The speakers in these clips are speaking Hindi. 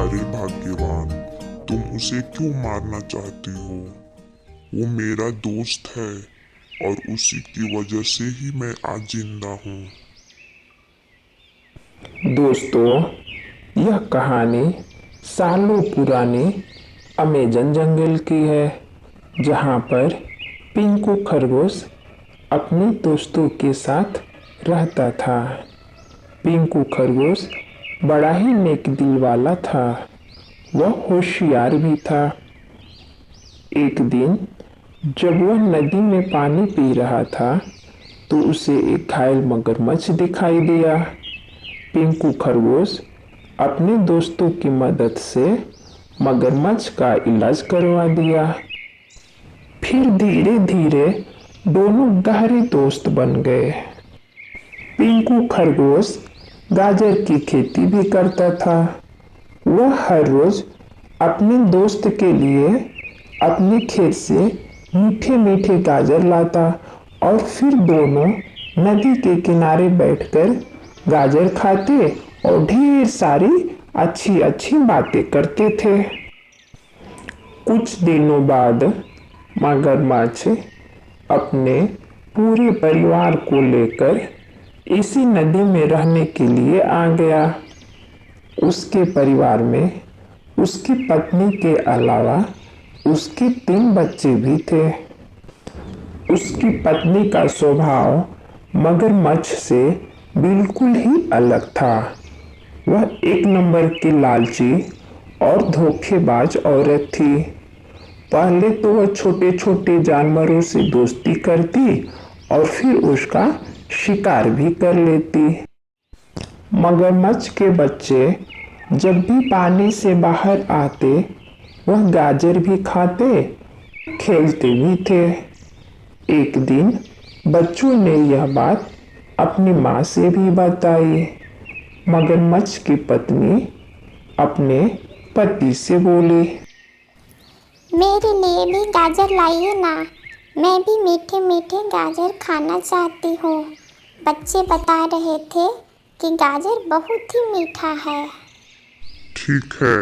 अरे भाग्यवान, तुम उसे क्यों मारना चाहती हो? वो मेरा दोस्त है और उसी की वजह से ही मैं आज जिंदा हूँ। दोस्तों, यह कहानी सालों पुरानी अमेज़न जंगल की है, जहाँ पर पिंकू खरगोश अपने दोस्तों के साथ रहता था। पिंकू खरगोश बड़ा ही नेक दिल वाला था। वह होशियार भी था। एक दिन जब वह नदी में पानी पी रहा था, तो उसे एक घायल मगरमच्छ दिखाई दिया। पिंकू खरगोश अपने दोस्तों की मदद से मगरमच्छ का इलाज करवा दिया। फिर धीरे धीरे दोनों गहरे दोस्त बन गए। पिंकू खरगोश गाजर की खेती भी करता था। वह हर रोज अपने दोस्त के लिए अपने खेत से मीठे मीठे गाजर लाता और फिर दोनों नदी के किनारे बैठकर गाजर खाते और ढेर सारी अच्छी अच्छी बातें करते थे। कुछ दिनों बाद मगरमच्छ अपने पूरे परिवार को लेकर इसी नदी में रहने के लिए आ गया। उसके परिवार में उसकी पत्नी के अलावा उसके 3 बच्चे भी थे। उसकी पत्नी का स्वभाव मगरमच्छ से बिल्कुल ही अलग था। वह एक नंबर की लालची और धोखेबाज औरत थी। पहले तो वह छोटे छोटे जानवरों से दोस्ती करती और फिर उसका शिकार भी कर लेती। मगरमच्छ के बच्चे जब भी पानी से बाहर आते, वह गाजर भी खाते, खेलते भी थे। एक दिन बच्चों ने यह बात अपनी माँ से भी बताई। मगरमच्छ की पत्नी अपने पति से बोली, मेरे लिए भी गाजर लाइए ना, मैं भी मीठे मीठे गाजर खाना चाहती हूँ। बच्चे बता रहे थे कि गाजर बहुत ही मीठा है। ठीक है,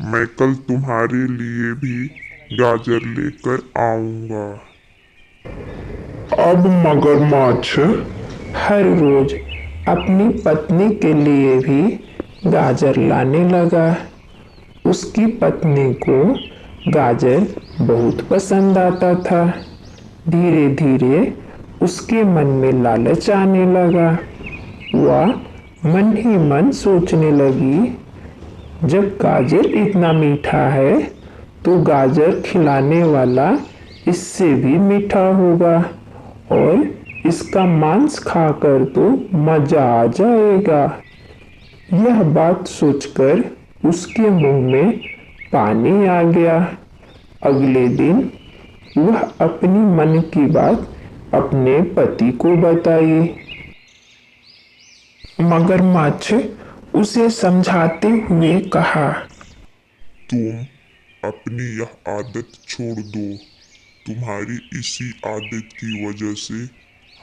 मैं कल तुम्हारे लिए भी गाजर लेकर आऊंगा। अब मगरमच्छ हर रोज अपनी पत्नी के लिए भी गाजर लाने लगा। उसकी पत्नी को गाजर बहुत पसंद आता था। धीरे धीरे उसके मन में लालच आने लगा। वह मन ही मन सोचने लगी, जब गाजर इतना मीठा है तो गाजर खिलाने वाला इससे भी मीठा होगा और इसका मांस खाकर तो मजा आ जाएगा। यह बात सोचकर उसके मुंह में पानी आ गया। अगले दिन वह अपनी मन की बात अपने पति को बताई। मगरमच्छ उसे समझाते हुए कहा, तुम अपनी यह आदत छोड़ दो। तुम्हारी इसी आदत की वजह से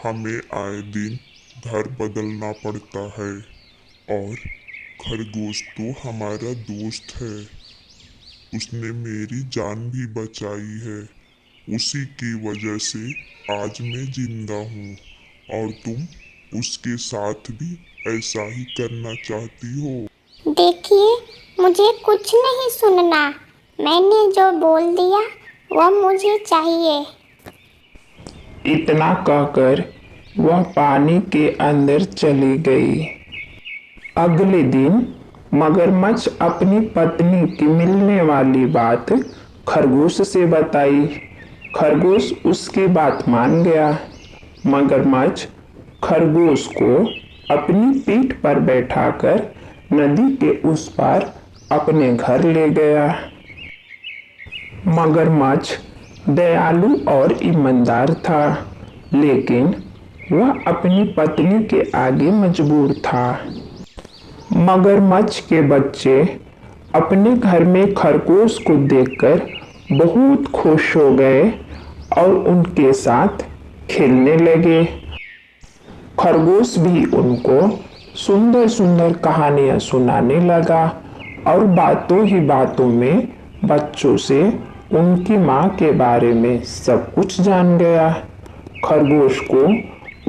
हमें आए दिन घर बदलना पड़ता है और खरगोश तो हमारा दोस्त है। उसने मेरी जान भी बचाई है। उसी की वजह से आज मैं जिंदा हूँ और तुम उसके साथ भी ऐसा ही करना चाहती हो। देखिए, मुझे कुछ नहीं सुनना। मैंने जो बोल दिया वह मुझे चाहिए। इतना कहकर वह पानी के अंदर चली गई। अगले दिन मगरमच्छ अपनी पत्नी की मिलने वाली बात खरगोश से बताई। खरगोश उसकी बात मान गया। मगरमच्छ खरगोश को अपनी पीठ पर बैठाकर नदी के उस पार अपने घर ले गया। मगरमच्छ दयालु और ईमानदार था, लेकिन वह अपनी पत्नी के आगे मजबूर था। मगरमच्छ के बच्चे अपने घर में खरगोश को देखकर बहुत खुश हो गए और उनके साथ खेलने लगे। खरगोश भी उनको सुंदर सुंदर कहानियां सुनाने लगा और बातों ही बातों में बच्चों से उनकी माँ के बारे में सब कुछ जान गया। खरगोश को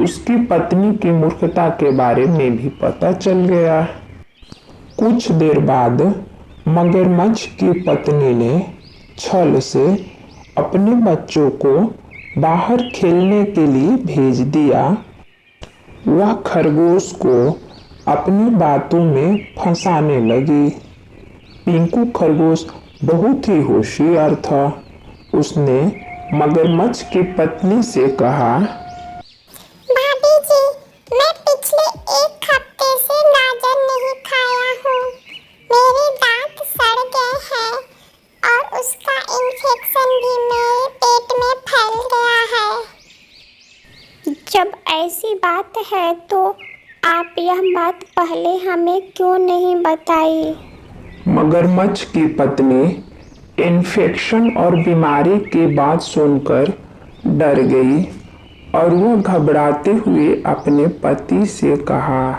उसकी पत्नी की मूर्खता के बारे में भी पता चल गया। कुछ देर बाद मगरमच्छ की पत्नी ने छल से अपने बच्चों को बाहर खेलने के लिए भेज दिया। वह खरगोश को अपनी बातों में फंसाने लगी। पिंकू खरगोश बहुत ही होशियार था। उसने मगरमच्छ की पत्नी से कहा, भाभी जी, मैं पिछले एक हफ्ते से गाजर नहीं खाया हूँ। मेरे दांत सड़ गए हैं और उसका इन्फेक्शन भी मेरे पेट में फैल गया है। जब ऐसी बात है तो आप यह बात पहले हमें क्यों नहीं बताई? मगरमच्छ की पत्नी इन्फेक्शन और बीमारी की बात सुनकर डर गई और वह घबराते हुए अपने पति से कहा,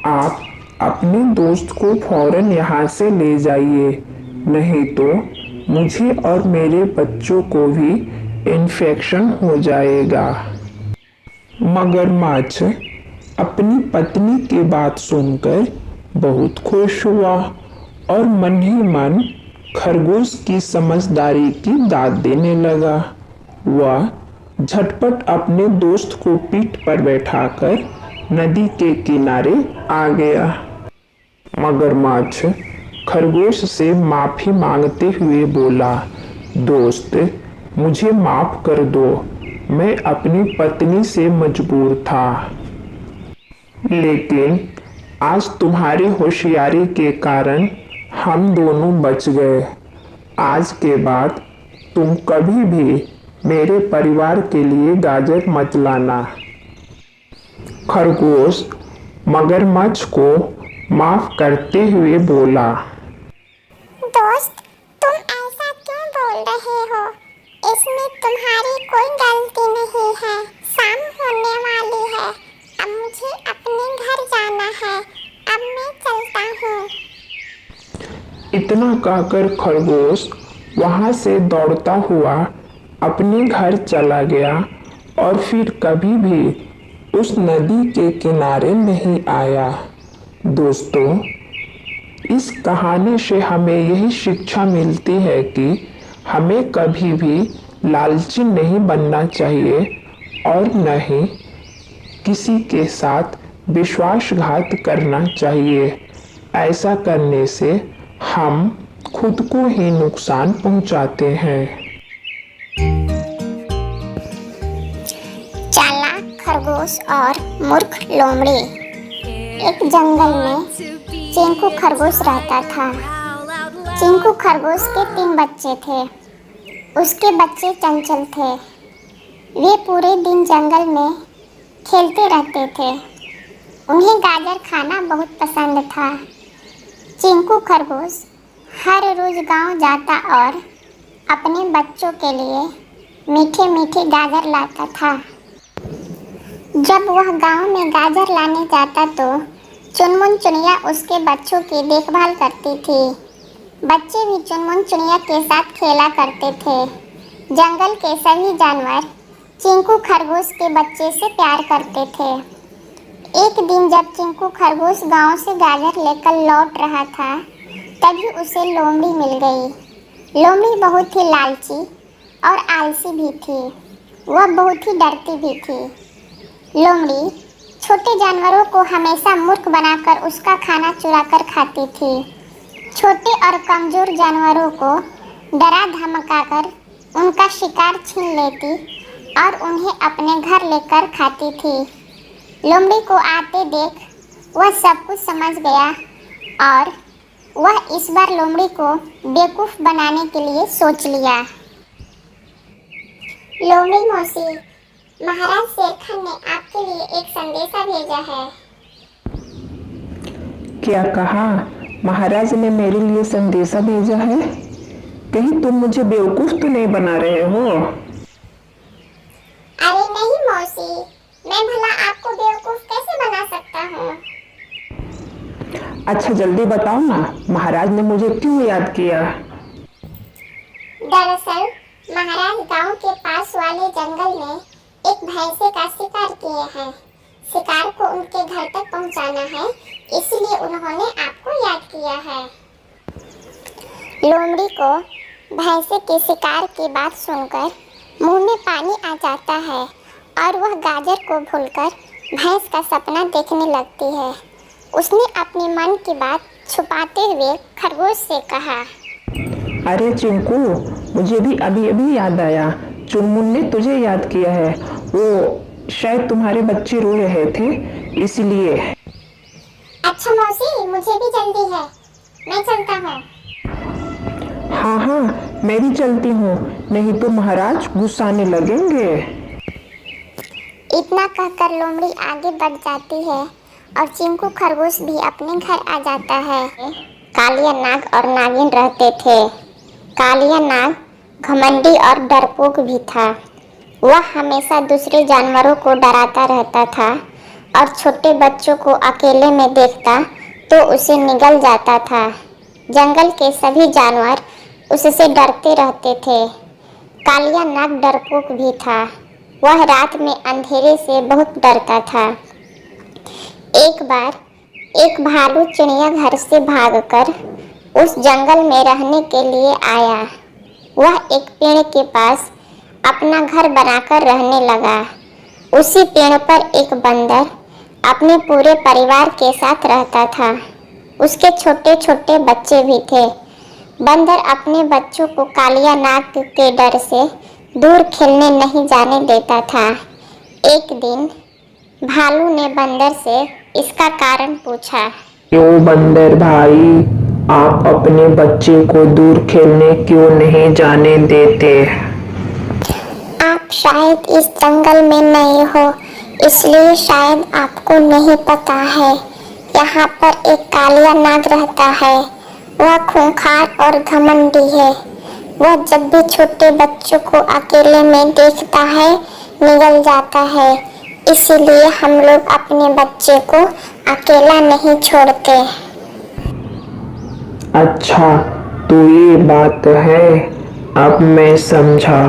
आप अपने दोस्त को फौरन यहाँ से ले जाइए, नहीं तो मुझे और मेरे बच्चों को भी इन्फेक्शन हो जाएगा। मगरमच्छ अपनी पत्नी की बात सुनकर बहुत खुश हुआ और मन ही मन खरगोश की समझदारी की दाद देने लगा। वह झटपट अपने दोस्त को पीठ पर बैठाकर नदी के किनारे आ गया। मगरमच्छ खरगोश से माफी मांगते हुए बोला, दोस्त, मुझे माफ कर दो, मैं अपनी पत्नी से मजबूर था, लेकिन आज तुम्हारी होशियारी के कारण हम दोनों बच गए। आज के बाद तुम कभी भी मेरे परिवार के लिए गाजर मत लाना। खरगोश मगरमच्छ को माफ करते हुए बोला, दोस्त, तुम ऐसा क्यों बोल रहे हो? इसमें तुम्हारी कोई गलती नहीं है। शाम होने वाली है, अब मुझे अपने घर जाना है। अब मैं चलता हूँ। इतना कहकर खरगोश वहां से दौड़ता हुआ अपने घर चला गया और फिर कभी भी उस नदी के किनारे नहीं आया। दोस्तों, इस कहानी से हमें यही शिक्षा मिलती है कि हमें कभी भी लालची नहीं बनना चाहिए और न ही किसी के साथ विश्वासघात करना चाहिए। ऐसा करने से हम खुद को ही नुकसान पहुंचाते हैं। चालाक खरगोश और मूर्ख लोमड़ी। एक जंगल में चिंकू खरगोश रहता था। चिंकू खरगोश के 3 बच्चे थे। उसके बच्चे चंचल थे। वे पूरे दिन जंगल में खेलते रहते थे। उन्हें गाजर खाना बहुत पसंद था। चिंकू खरगोश हर रोज गांव जाता और अपने बच्चों के लिए मीठे मीठे गाजर लाता था। जब वह गांव में गाजर लाने जाता तो चुनमुन चुनिया उसके बच्चों की देखभाल करती थी। बच्चे भी चुनमुन चुनिया के साथ खेला करते थे। जंगल के सभी जानवर चिंकू खरगोश के बच्चे से प्यार करते थे। एक दिन जब चिंकू खरगोश गांव से गाजर लेकर लौट रहा था, तभी उसे लोमड़ी मिल गई। लोमड़ी बहुत ही लालची और आलसी भी थी। वह बहुत ही डरती भी थी। लोमड़ी छोटे जानवरों को हमेशा मूर्ख बनाकर उसका खाना चुराकर खाती थी। छोटे और कमजोर जानवरों को डरा धमकाकर उनका शिकार छीन लेती और उन्हें अपने घर लेकर खाती थी। लोमड़ी को आते देख वह सब कुछ समझ गया और वह इस बार लोमड़ी को बेवकूफ़ बनाने के लिए सोच लिया। लोमड़ी मौसी, महाराज शेरखान ने आपके लिए एक संदेशा भेजा है। क्या कहा? महाराज ने मेरे लिए संदेशा भेजा है? कहीं तुम मुझे बेवकूफ तो नहीं बना रहे हो? अरे नहीं मौसी, मैं भला आपको बेवकूफ कैसे बना सकता हूँ? अच्छा जल्दी बताओ ना, महाराज ने मुझे क्यों याद किया? दरअसल महाराज गांव के पास वाले जंगल में एक भैंसे का शिकार किए हैं। शिकार को उनके घर तक पहुंचाना है, इसलिए उन्होंने आपको याद किया है। लोमड़ी को भैंसे के शिकार की बात सुनकर मुंह में पानी आ जाता है और वह गाजर को भूलकर भैंस का सपना देखने लगती है। उसने अपने मन की बात छुपाते हुए खरगोश से कहा, अरे चिंकू, मुझे भी अभी अभी याद आया, चुनमुन ने तुझे याद किया है। वो शायद तुम्हारे बच्चे रो रहे थे इसलिए। अच्छा मौसी, मुझे भी जल्दी है, मैं चलता हूँ। हाँ हाँ, मैं भी चलती हूँ, नहीं तो महाराज गुस्साने लगेंगे। इतना कहकर लोमड़ी आगे बढ़ जाती है और चिंकू खरगोश भी अपने घर आ जाता है। कालिया नाग और नागिन रहते थे। कालिया नाग घमंडी और डरपोक भी था। वह हमेशा दूसरे जानवरों को डराता रहता था और छोटे बच्चों को अकेले में देखता तो उसे निगल जाता था। जंगल के सभी जानवर उससे डरते रहते थे। कालिया नाग डरपोक भी था। वह रात में अंधेरे से बहुत डरता था। एक बार एक भालू चिड़िया घर से भागकर उस जंगल में रहने के लिए आया। वह एक पेड़ के पास अपना घर बनाकर रहने लगा। उसी पेड़ पर एक बंदर अपने पूरे परिवार के साथ रहता था। उसके छोटे छोटे बच्चे भी थे। बंदर अपने बच्चों को कालिया नाग के डर से दूर खेलने नहीं जाने देता था। एक दिन भालू ने बंदर से इसका कारण पूछा। क्यों बंदर भाई, आप अपने बच्चे को दूर खेलने क्यों नहीं जाने देते? आप शायद इस जंगल में नए हो, इसलिए शायद आपको नहीं पता है। यहाँ पर एक कालिया नाग रहता है। वह खूंखार और घमंडी है। वह जब भी छोटे बच्चों को अकेले में देखता है निगल जाता है। इसीलिए हम लोग अपने बच्चे को अकेला नहीं छोड़ते। अच्छा, तो ये बात है, अब मैं समझा।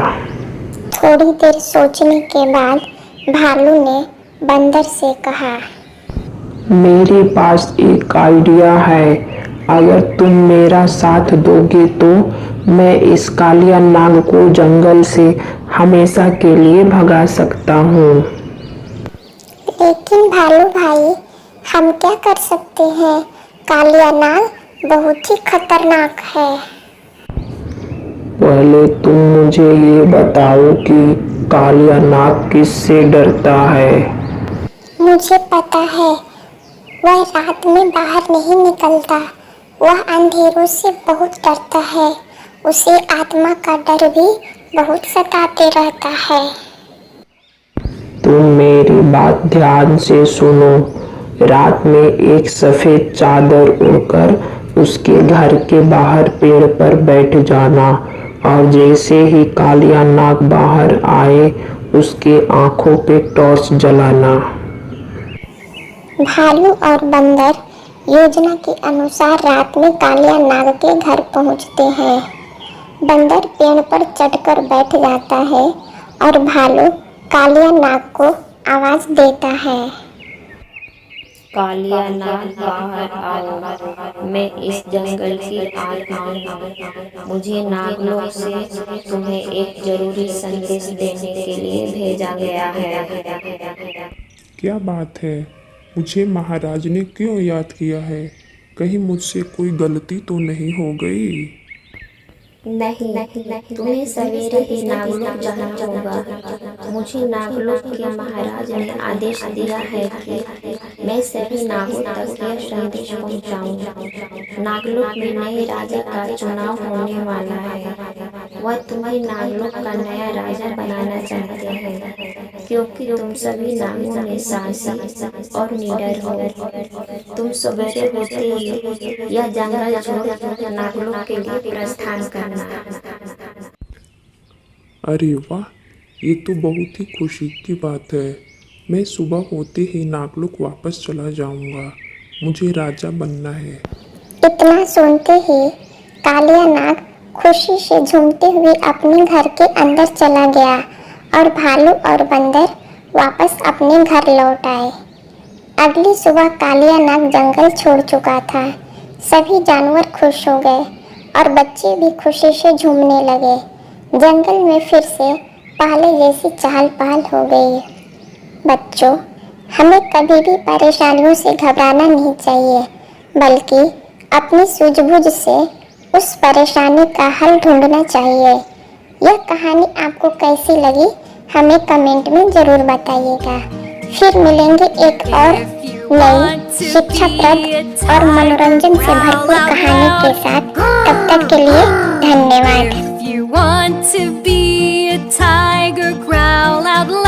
थोड़ी देर सोचने के बाद भालू ने बंदर से कहा, मेरे पास एक आइडिया है। अगर तुम मेरा साथ दोगे तो मैं इस कालिया नाग को जंगल से हमेशा के लिए भगा सकता हूँ। लेकिन भालू भाई, हम क्या कर सकते हैं? कालिया नाग बहुत ही खतरनाक है। पहले तुम मुझे ये बताओ कि कालिया नाग किससे डरता है? मुझे पता है, वह रात में बाहर नहीं निकलता। वह अंधेरों से बहुत डरता है। उसे आत्मा का डर भी बहुत सताते रहता है। तुम मेरी बात ध्यान से सुनो। रात में एक सफेद चादर उड़कर उसके घर के बाहर पेड़ पर बैठ जाना और जैसे ही कालिया नाग बाहर आए उसके आंखों पे टॉर्च जलाना। भालू और बंदर योजना के अनुसार रात में कालिया नाग के घर पहुंचते हैं। बंदर पेड़ पर चढ़कर बैठ जाता है और भालू कालिया नाग को आवाज देता है। कालिया नाग बाहर आओ, मैं इस जंगल की आत्मा हूँ। मुझे नागलोक से तुम्हें एक जरूरी संदेश देने के लिए भेजा गया है। क्या बात है? मुझे महाराज ने क्यों याद किया है? कहीं मुझसे कोई गलती तो नहीं हो गई? नहीं, तुम्हें सवेरे ही नागलोक जाना होगा। मुझे नागलोक के महाराज ने आदेश दिया है कि मैं सभी नागों तक यह संदेश पहुंचाऊं। नागलोक में नए राजा का चुनाव होने वाला है। वह तुम्हें नागलोक का नया राजा बनाना चाहते हैं, क्योंकि तुम सभी नागों में साहसी और निडर हो। तुम सवेरे होते ही यह जंगल छोड़ नागलोक के लिए प्रस्थान करना। अरे वाह, ये तो बहुत ही खुशी की बात है। मैं सुबह होते ही नागलोक वापस चला जाऊंगा। मुझे राजा बनना है। इतना सुनते ही कालिया नाग खुशी से झूमते हुए अपने घर के अंदर चला गया और भालू और बंदर वापस अपने घर लौट आए। अगली सुबह कालिया नाग जंगल छोड़ चुका था। सभी जानवर खुश हो गए और बच्चे भी खुशी से झूमने लगे। जंगल में फिर से पहले जैसी चहल पहल हो गई। बच्चों, हमें कभी भी परेशानियों से घबराना नहीं चाहिए, बल्कि अपनी सूझबूझ से उस परेशानी का हल ढूंढना चाहिए। यह कहानी आपको कैसी लगी हमें कमेंट में ज़रूर बताइएगा। फिर मिलेंगे एक और नई शिक्षाप्रद और मनोरंजन से भरपूर कहानी के साथ। तब तक के लिए धन्यवाद। If you want to be a tiger, growl out loud.